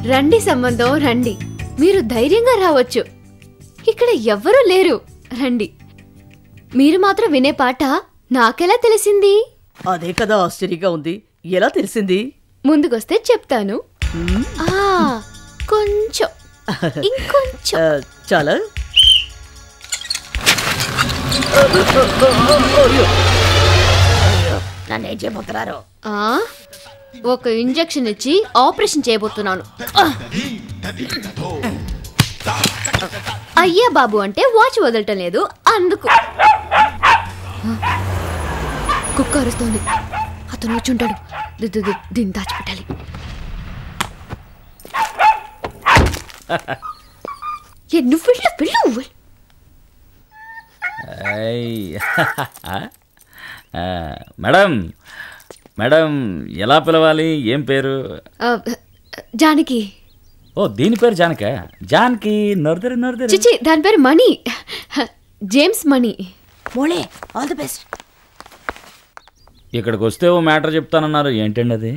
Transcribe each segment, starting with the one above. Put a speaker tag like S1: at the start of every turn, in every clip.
S1: రండి సంబంధం రండి, మీరు ధైర్యంగా రావచ్చు, ఇక్కడ ఎవ్వరూ లేరు, రండి. మీరు మాత్రం వినే పాట నాకెలా తెలిసింది?
S2: అదే కదా ఆశ్చర్యంగా ఉంది, ఎలా తెలిసింది?
S1: ముందుకొస్తే చెప్తాను. కొంచెం ఇంకొంచెం
S2: చాలా నన్నేం చేయబోతున్నారు?
S1: ఒక ఇంజెక్షన్ ఇచ్చి ఆపరేషన్ చేయబోతున్నాను. అయ్యా బాబు అంటే వాచ్ వదలటం లేదు, అందుకు. కుక్క అరుస్తోంది, అతను వచ్చుంటాడు, దీన్ని దాచిపెట్టాలి. నువ్వు వెళ్ళు.
S3: మేడం మేడం ఎలా పిలవాలి? ఏం పేరు?
S1: జానకి.
S3: ఓ దీని పేరు జానకా? జానకి నర్దరి.
S1: చిచి, దాని పేరు మణి, జేమ్స్ మణి.
S2: మోళే, ఆల్ ది బెస్ట్.
S3: ఇక్కడికి వస్తే ఓ మ్యాటర్ చెప్తానన్నారు, ఏంటండి అది?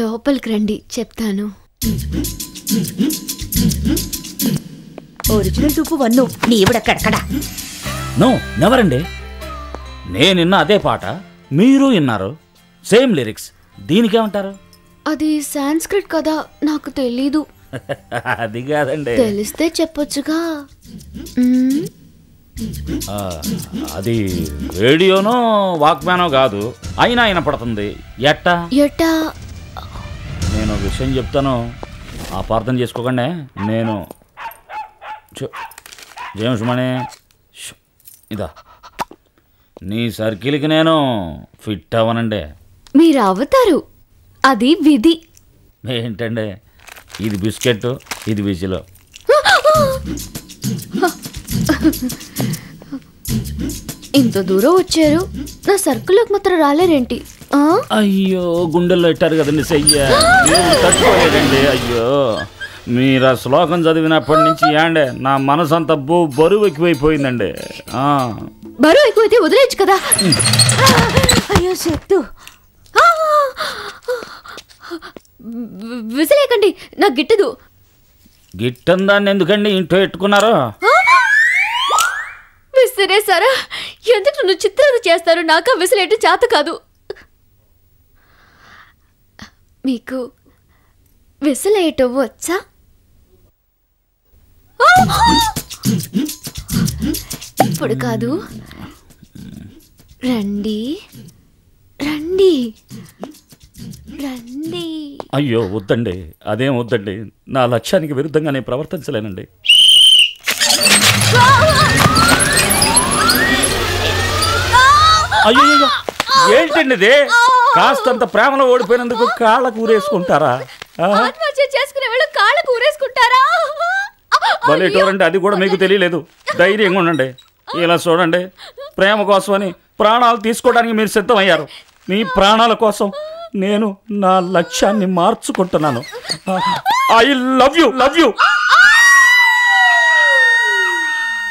S1: లోపలికి రండి, చెప్తాను.
S2: ఒరిజినల్ టూపు వన్ను నీవిడక్కడక్కడా?
S3: నో నెవర్ అండి, నేనిన్న అదే పాట మీరు విన్నారు, సేమ్ లిరిక్స్. దీనికేమంటారు?
S1: అది సాంస్క్రిట్ కదా, నాకు తెలీదు.
S3: అది కాదండి,
S1: తెలిస్తే చెప్పొచ్చుగా.
S3: అది రేడియోనో వాక్మ్యానో కాదు, అయినా వినపడుతుంది. ఎట్టా? నేను విషయం చెప్తాను, అపార్థం చేసుకోకండి. నేను జేమ్స్ మణి, ఇదా నీ సర్కిల్కి నేను ఫిట్ అవ్వనండి.
S1: మీరు అవుతారు, అది విధి.
S3: ఏంటండి, ఇది బిస్కెట్, ఇది విజిలో.
S1: ఇంత దూరం వచ్చారు, నా సర్కిల్లోకి మాత్రం రాలేరేంటి?
S3: అయ్యో, గుండెల్లో ఇట్టారు కదండి, చెయ్య తట్టుకోలేదండి. అయ్యో, మీరు ఆ శ్లోకం చదివినప్పటి నుంచి ఏండే నా మనసు అంతా బరువు ఎక్కువైపోయిందండి.
S1: బరువు ఎక్కువైతే వదిలేచ్చు కదా.
S2: అయ్యో చెప్తూ
S1: విసిలేకండి, నాకు గిట్టదు.
S3: గిట్టని దాన్ని ఎందుకండి ఇంట్లో పెట్టుకున్నారు?
S1: విసిరేసారా? ఎందుకు నన్ను చిత్రాలు చేస్తారు? నాకా విసిలేయటం చేత కాదు. మీకు విసిలేయటం వచ్చా? ఇప్పుడు కాదు, రండి రండి రండి.
S3: అయ్యో వద్దండి, అదేం వద్దండి, నా లక్ష్యానికి విరుద్ధంగా నేను ప్రవర్తించలేనండి. అయ్యో ఏంటండి ఇది? కాస్తంత ప్రేమలో ఓడిపోయినందుకు కాళ్ళకు ఊరేసుకుంటారా?
S1: చేసుకునే వాళ్ళు కాళ్ళకు ఊరేసుకుంటారా?
S3: బలేటోరండి, అది కూడా మీకు తెలియలేదు. ధైర్యంగా ఉండండి. ఇలా చూడండి, ప్రేమ కోసమని ప్రాణాలు తీసుకోవడానికి మీరు సిద్ధమయ్యారు. మీ ప్రాణాల కోసం నేను నా లక్ష్యాన్ని మార్చుకుంటున్నాను. I love you.